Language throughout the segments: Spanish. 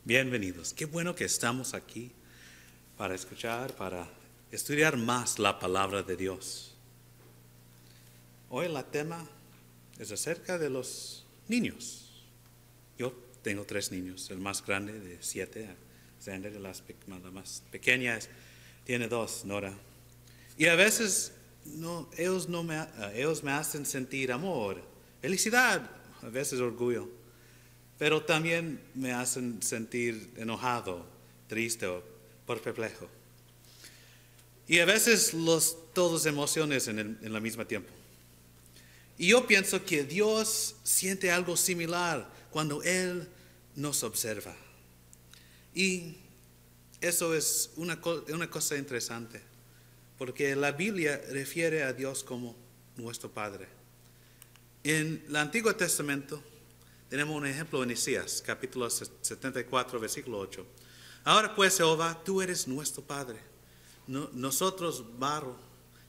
Bienvenidos. Qué bueno que estamos aquí para escuchar, para estudiar más la palabra de Dios. Hoy el tema es acerca de los niños. Yo tengo 3 niños, el más grande de 7, Xander, la más pequeña tiene 2, Nora. Y a veces ellos me hacen sentir amor, felicidad, a veces orgullo. Pero también me hacen sentir enojado, triste o perplejo. Y a veces todas emociones en el mismo tiempo. Y yo pienso que Dios siente algo similar cuando Él nos observa. Y eso es una cosa interesante, porque la Biblia refiere a Dios como nuestro Padre. En el Antiguo Testamento tenemos un ejemplo en Isaías, capítulo 74, versículo 8. Ahora pues, Jehová, tú eres nuestro Padre, nosotros barro,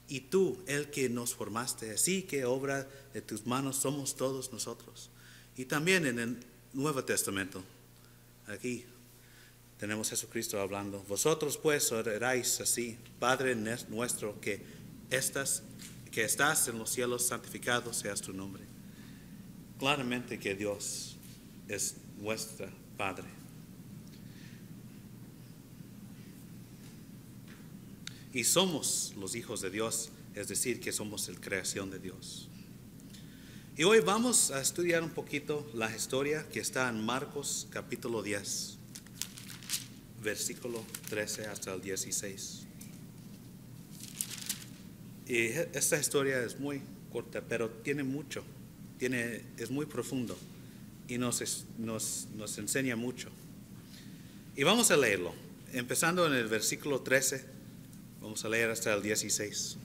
y tú el que nos formaste, así que obra de tus manos somos todos nosotros. Y también en el Nuevo Testamento, aquí tenemos a Jesucristo hablando. Vosotros pues oráis así: Padre nuestro que estás en los cielos, santificado seas tu nombre. Claramente que Dios es nuestro Padre. Y somos los hijos de Dios, es decir, que somos la creación de Dios. Y hoy vamos a estudiar un poquito la historia que está en Marcos capítulo 10, versículo 13 hasta el 16. Y esta historia es muy corta, pero tiene mucho. Es muy profundo y nos enseña mucho. Y vamos a leerlo, empezando en el versículo 13, vamos a leer hasta el 16.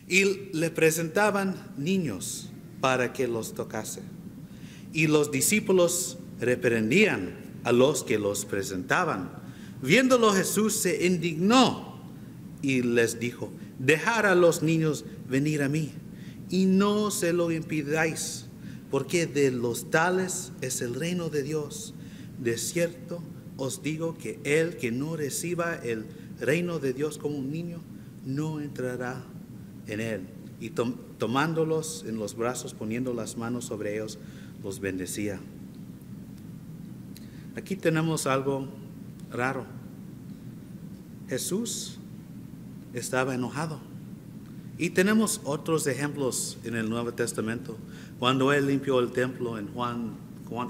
Y le presentaban niños para que los tocase. Y los discípulos reprendían a los que los presentaban. Viéndolo, Jesús se indignó y les dijo: dejad a los niños venir a mí, y no se lo impidáis, porque de los tales es el reino de Dios. De cierto os digo que el que no reciba el reino de Dios como un niño, no entrará en él. Y tomándolos en los brazos, poniendo las manos sobre ellos, los bendecía. Aquí tenemos algo raro. Jesús estaba enojado. Y tenemos otros ejemplos en el Nuevo Testamento. Cuando Él limpió el templo en Juan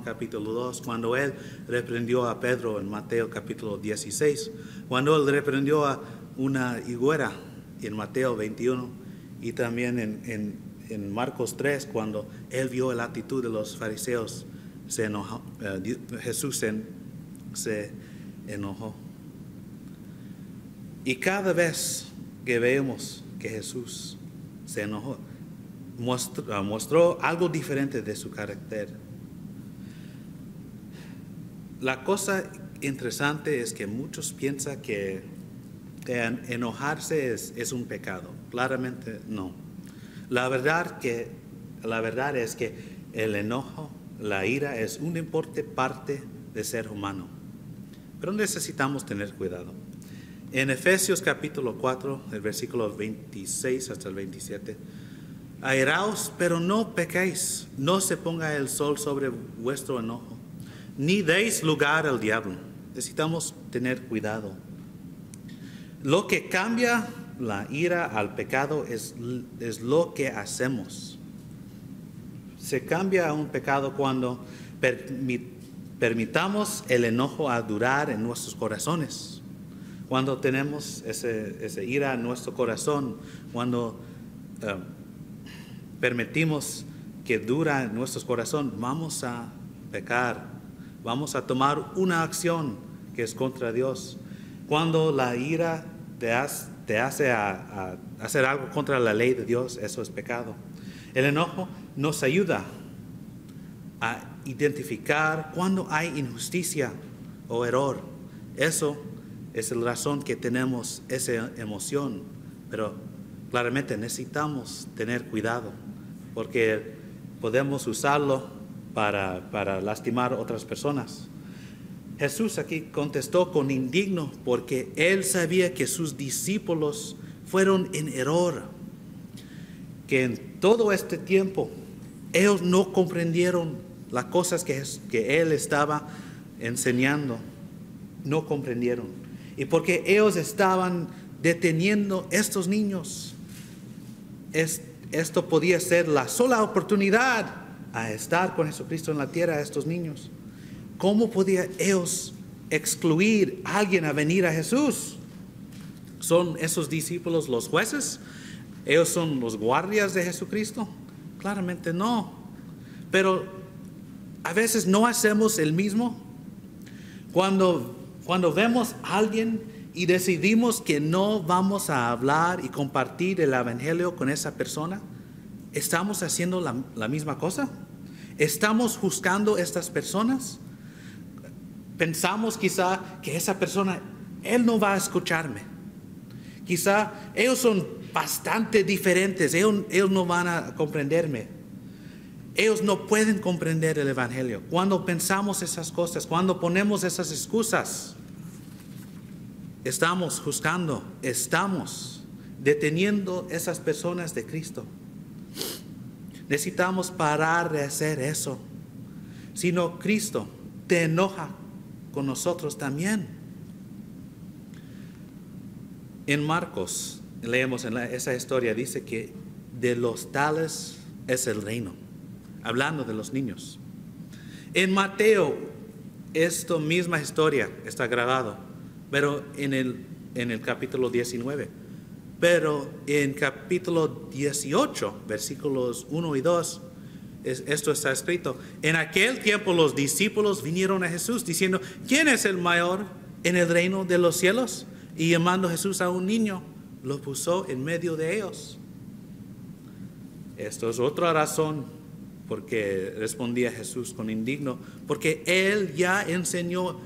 capítulo 2, cuando Él reprendió a Pedro en Mateo capítulo 16, cuando Él reprendió a una higuera en Mateo 21, y también en Marcos 3, cuando Él vio la actitud de los fariseos, se enojó, Jesús se enojó. Y cada vez que vemos que Jesús se enojó, mostró algo diferente de su carácter. La cosa interesante es que muchos piensan que enojarse es un pecado. Claramente no. La verdad es que el enojo, la ira, es una importante parte del ser humano. Pero necesitamos tener cuidado. En Efesios capítulo 4, el versículo 26 hasta el 27, airaos, pero no pequéis, no se ponga el sol sobre vuestro enojo, ni deis lugar al diablo. Necesitamos tener cuidado. Lo que cambia la ira al pecado es lo que hacemos. Se cambia a un pecado cuando permitamos el enojo a durar en nuestros corazones. Cuando tenemos esa ira en nuestro corazón, cuando permitimos que dura en nuestro corazón, vamos a pecar, vamos a tomar una acción que es contra Dios. Cuando la ira te hace a hacer algo contra la ley de Dios, eso es pecado. El enojo nos ayuda a identificar cuando hay injusticia o error. Eso es la razón que tenemos esa emoción, pero claramente necesitamos tener cuidado, porque podemos usarlo para lastimar a otras personas. Jesús aquí contestó con indigno porque él sabía que sus discípulos fueron en error, que en todo este tiempo ellos no comprendieron las cosas que él estaba enseñando, no comprendieron. Y porque ellos estaban deteniendo a estos niños, esto podía ser la sola oportunidad a estar con Jesucristo en la tierra a estos niños. ¿Cómo podía ellos excluir a alguien a venir a Jesús? ¿Son esos discípulos los jueces? ¿Ellos son los guardias de Jesucristo? Claramente no. Pero a veces no hacemos el mismo. Cuando vemos a alguien y decidimos que no vamos a hablar y compartir el evangelio con esa persona, ¿estamos haciendo la misma cosa? ¿Estamos juzgando a estas personas? Pensamos quizá que esa persona, él no va a escucharme. Quizá ellos son bastante diferentes, ellos no van a comprenderme. Ellos no pueden comprender el evangelio. Cuando pensamos esas cosas, cuando ponemos esas excusas, estamos juzgando, estamos deteniendo a esas personas de Cristo. Necesitamos parar de hacer eso. Si no, Cristo te enoja con nosotros también. En Marcos, leemos en esa historia, dice que de los tales es el reino, hablando de los niños. En Mateo, esta misma historia está grabado, pero en el capítulo 19. Pero en capítulo 18, versículos 1 y 2, esto está escrito: en aquel tiempo los discípulos vinieron a Jesús diciendo: ¿quién es el mayor en el reino de los cielos? Y llamando Jesús a un niño, lo puso en medio de ellos. Esto es otra razón porque respondía Jesús con indigno, porque él ya enseñó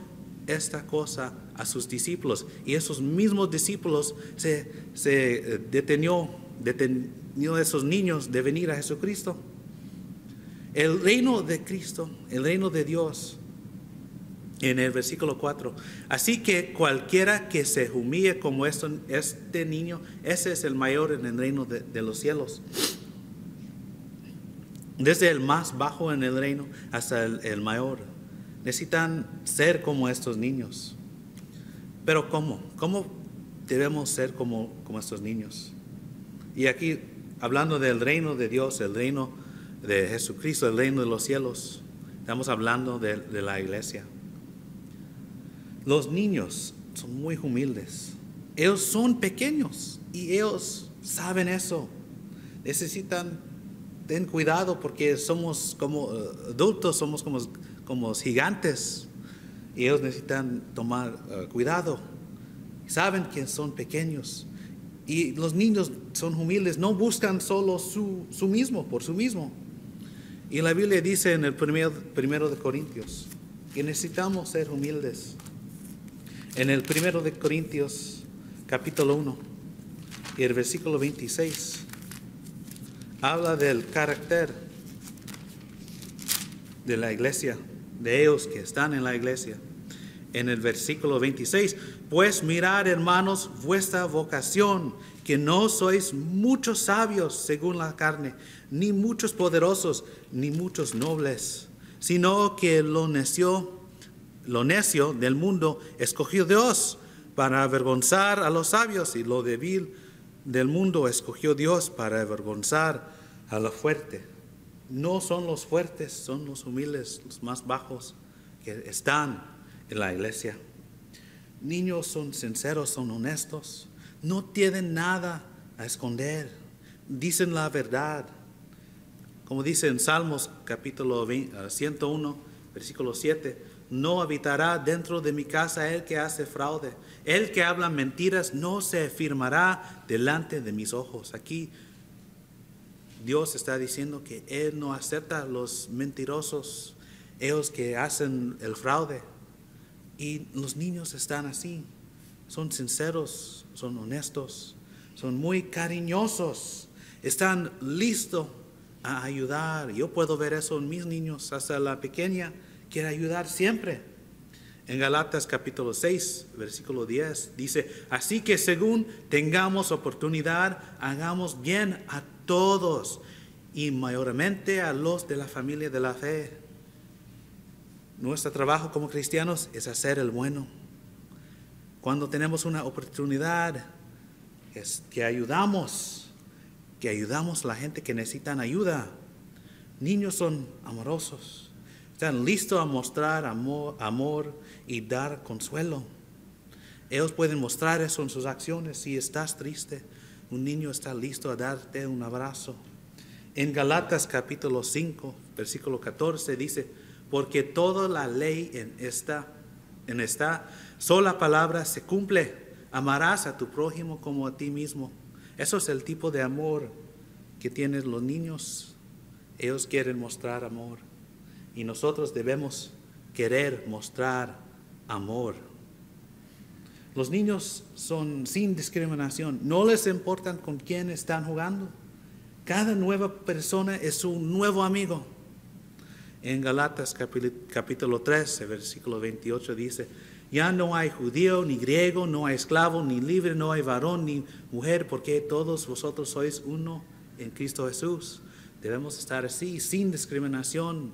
esta cosa a sus discípulos, y esos mismos discípulos se detenió a esos niños de venir a Jesucristo. El reino de Cristo, el reino de Dios, en el versículo 4. Así que cualquiera que se humille como este niño, ese es el mayor en el reino de los cielos. Desde el más bajo en el reino hasta el mayor. Necesitan ser como estos niños. Pero ¿cómo? ¿Cómo debemos ser como estos niños? Y aquí, hablando del reino de Dios, el reino de Jesucristo, el reino de los cielos, estamos hablando de la iglesia. Los niños son muy humildes. Ellos son pequeños y ellos saben eso. Ten cuidado porque somos como adultos, somos como gigantes. Y ellos necesitan tomar cuidado. Saben que son pequeños. Y los niños son humildes, no buscan solo su mismo, por su mismo. Y la Biblia dice en el primero de Corintios que necesitamos ser humildes. En el 1 de Corintios, capítulo 1, y el versículo 26, habla del carácter de la iglesia, de ellos que están en la iglesia. En el versículo 26, pues mirad, hermanos, vuestra vocación, que no sois muchos sabios según la carne, ni muchos poderosos, ni muchos nobles, sino que lo necio del mundo escogió Dios para avergonzar a los sabios, y lo débil del mundo escogió Dios para avergonzar a lo fuerte. No son los fuertes, son los humildes, los más bajos que están en la iglesia. Niños son sinceros, son honestos, no tienen nada a esconder, dicen la verdad. Como dice en Salmos capítulo 101, versículo 7, no habitará dentro de mi casa el que hace fraude. El que habla mentiras no se afirmará delante de mis ojos. Aquí Dios está diciendo que Él no acepta a los mentirosos, ellos que hacen el fraude. Y los niños están así. Son sinceros, son honestos, son muy cariñosos, están listos a ayudar. Yo puedo ver eso en mis niños, hasta la pequeña quiere ayudar siempre. En Galatas capítulo 6, versículo 10, dice, así que según tengamos oportunidad, hagamos bien a todos y mayormente a los de la familia de la fe. Nuestro trabajo como cristianos es hacer el bueno. Cuando tenemos una oportunidad, es que ayudamos a la gente que necesitan ayuda. Niños son amorosos, están listos a mostrar amor y dar consuelo. Ellos pueden mostrar eso en sus acciones. Si estás triste, un niño está listo a darte un abrazo. En Galatas capítulo 5, versículo 14 dice, porque toda la ley en esta sola palabra se cumple. Amarás a tu prójimo como a ti mismo. Eso es el tipo de amor que tienen los niños. Ellos quieren mostrar amor. Y nosotros debemos querer mostrar amor. Los niños son sin discriminación. No les importa con quién están jugando. Cada nueva persona es un nuevo amigo. En Galatas capítulo 13, versículo 28 dice, ya no hay judío ni griego, no hay esclavo ni libre, no hay varón ni mujer, porque todos vosotros sois uno en Cristo Jesús. Debemos estar así, sin discriminación.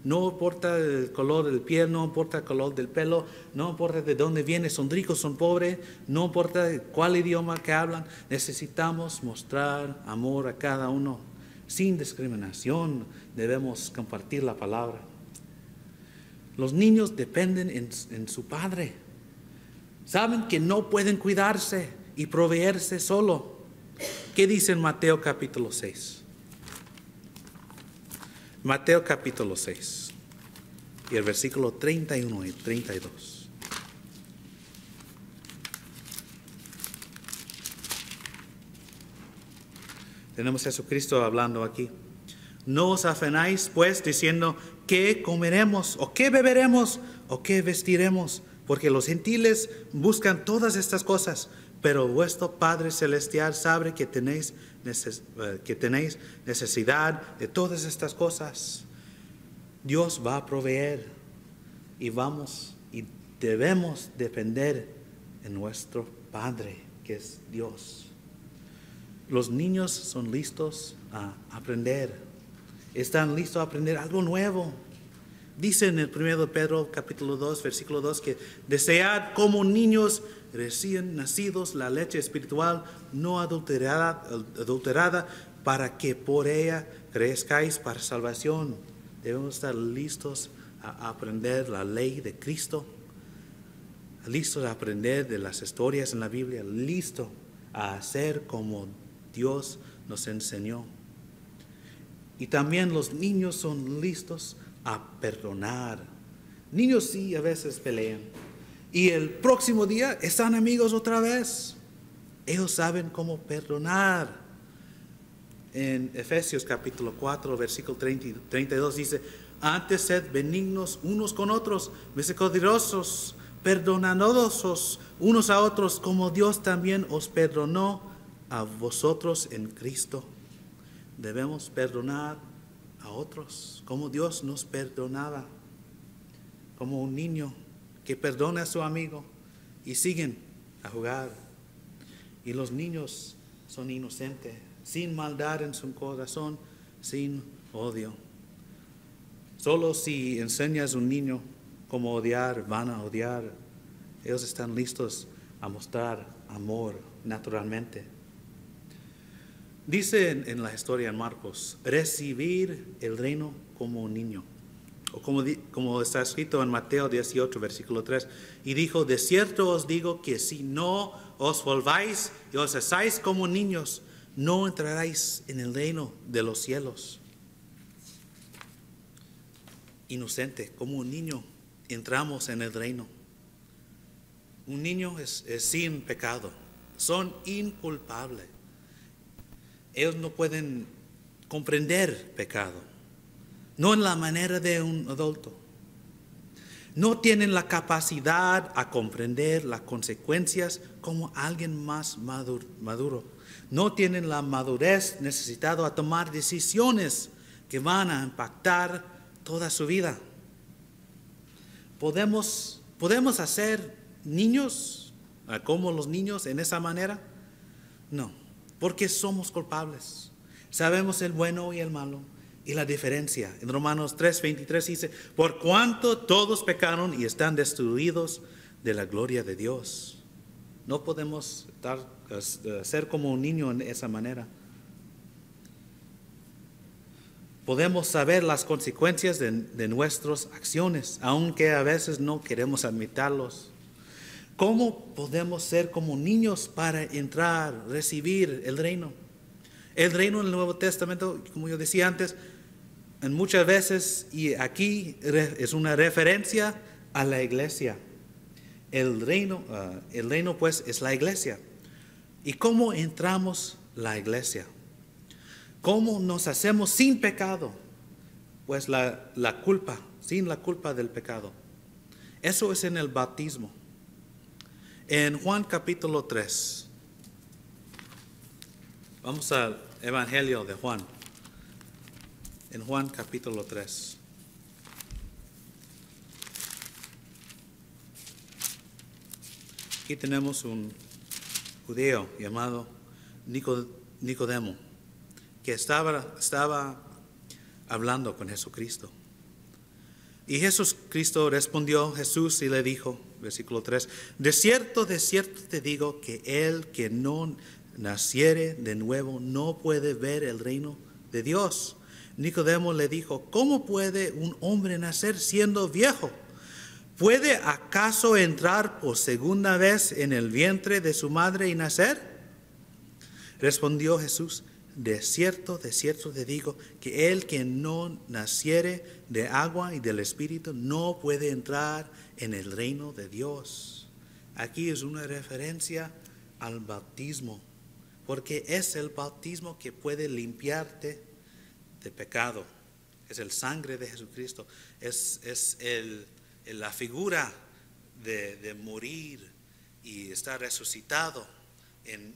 No importa el color del piel, no importa el color del pelo, no importa de dónde vienen, son ricos, son pobres, no importa cuál idioma que hablan. Necesitamos mostrar amor a cada uno. Sin discriminación debemos compartir la palabra. Los niños dependen en su padre. Saben que no pueden cuidarse y proveerse solo. ¿Qué dice en Mateo capítulo 6? Mateo capítulo 6 y el versículo 31 y 32. Tenemos a Jesucristo hablando aquí. No os afanéis pues diciendo qué comeremos o qué beberemos o qué vestiremos, porque los gentiles buscan todas estas cosas, pero vuestro Padre Celestial sabe que tenéis necesidad de todas estas cosas. Dios va a proveer y debemos depender en nuestro Padre, que es Dios. Los niños son listos a aprender. Están listos a aprender algo nuevo. Dice en el 1 Pedro capítulo 2, versículo 2, que desead como niños recién nacidos la leche espiritual no adulterada para que por ella crezcáis para salvación. Debemos estar listos a aprender la ley de Cristo, listos a aprender de las historias en la Biblia, listos a hacer como Dios nos enseñó. Y también los niños son listos a perdonar. Niños sí a veces pelean y el próximo día están amigos otra vez. Ellos saben cómo perdonar. En Efesios capítulo 4 versículo 32 dice, antes sed benignos unos con otros, misericordiosos, perdonándoos unos a otros, como Dios también os perdonó a vosotros en Cristo. Debemos perdonar a otros como Dios nos perdonaba, como un niño que perdona a su amigo y siguen a jugar. Y los niños son inocentes, sin maldad en su corazón, sin odio. Solo si enseñas a un niño cómo odiar, van a odiar. Ellos están listos a mostrar amor naturalmente. Dice en la historia en Marcos, recibir el reino como un niño. O como está escrito en Mateo 18, versículo 3. Y dijo, de cierto os digo que si no os volváis y os hacéis como niños, no entraréis en el reino de los cielos. Inocente, como un niño, entramos en el reino. Un niño es sin pecado, son inculpables. Ellos no pueden comprender pecado, no en la manera de un adulto. No tienen la capacidad a comprender las consecuencias como alguien más maduro. No tienen la madurez necesitada a tomar decisiones que van a impactar toda su vida. Podemos ¿Podemos hacer niños como los niños en esa manera? No, porque somos culpables. Sabemos el bueno y el malo y la diferencia. En Romanos 3:23 dice, por cuanto todos pecaron y están destruidos de la gloria de Dios. No podemos ser como un niño en esa manera. Podemos saber las consecuencias de nuestras acciones, aunque a veces no queremos admitirlos. ¿Cómo podemos ser como niños para entrar, recibir el reino? El reino en el Nuevo Testamento, como yo decía antes, en muchas veces, y aquí es una referencia a la iglesia. El reino pues es la iglesia. ¿Y cómo entramos la iglesia? ¿Cómo nos hacemos sin pecado? Pues la culpa, sin la culpa del pecado. Eso es en el bautismo. En Juan capítulo 3, vamos al Evangelio de Juan. En Juan capítulo 3. Aquí tenemos un judío llamado Nicodemo, que estaba hablando con Jesucristo. Y Jesucristo respondió Jesús y le dijo, versículo 3, de cierto te digo que el que no naciere de nuevo no puede ver el reino de Dios. Nicodemo le dijo, ¿cómo puede un hombre nacer siendo viejo? ¿Puede acaso entrar por segunda vez en el vientre de su madre y nacer? Respondió Jesús, de cierto te digo que el que no naciere de agua y del Espíritu no puede entrar en el reino de Dios. Aquí es una referencia al bautismo, porque es el bautismo que puede limpiarte de pecado. Es el sangre de Jesucristo, es la figura de morir y estar resucitado en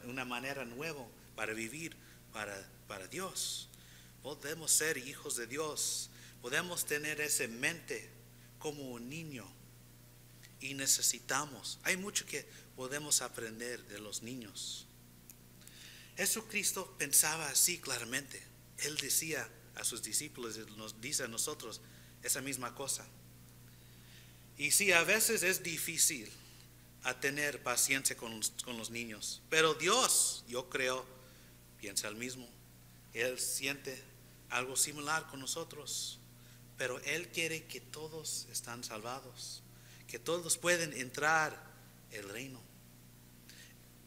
una manera nueva para vivir para Dios. Podemos ser hijos de Dios, podemos tener esa mente como un niño y hay mucho que podemos aprender de los niños. Jesucristo pensaba así claramente. Él decía a sus discípulos, nos dice a nosotros esa misma cosa. Y sí, a veces es difícil a tener paciencia con los niños, pero Dios, yo creo, piensa el mismo. Él siente algo similar con nosotros, pero Él quiere que todos estén salvados, que todos pueden entrar el reino.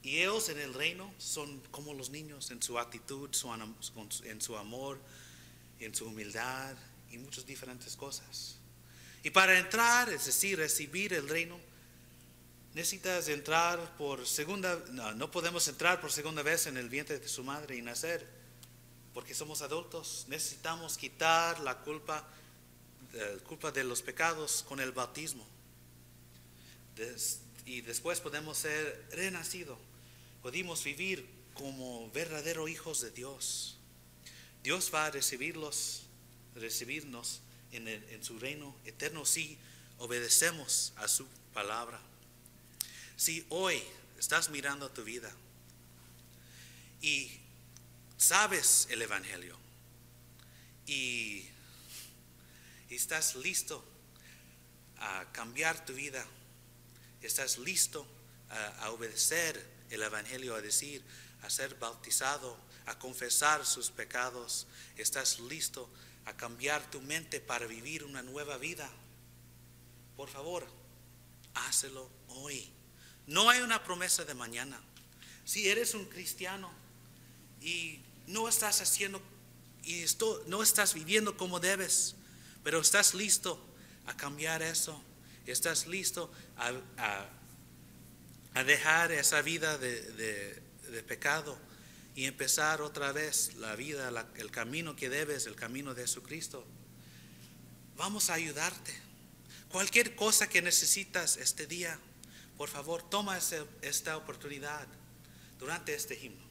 Y ellos en el reino son como los niños en su actitud, en su amor, en su humildad y muchas diferentes cosas. Y para entrar, es decir, recibir el reino, necesitas entrar no podemos entrar por segunda vez en el vientre de su madre y nacer, porque somos adultos. Necesitamos quitar la culpa de los pecados con el bautismo. Y después podemos ser renacidos. Podemos vivir como verdaderos hijos de Dios. Dios va a recibirnos en su reino eterno si obedecemos a su palabra. Si hoy estás mirando tu vida y sabes el Evangelio y estás listo a cambiar tu vida, estás listo a obedecer el Evangelio, a ser bautizado, a confesar sus pecados, estás listo a cambiar tu mente para vivir una nueva vida, por favor, hácelo hoy. No hay una promesa de mañana. Si eres un cristiano y no estás no estás viviendo como debes, pero estás listo a cambiar eso, estás listo a dejar esa vida de pecado y empezar otra vez la vida, el camino que debes, el camino de Jesucristo, vamos a ayudarte. Cualquier cosa que necesitas este día, por favor, toma esta oportunidad durante este himno.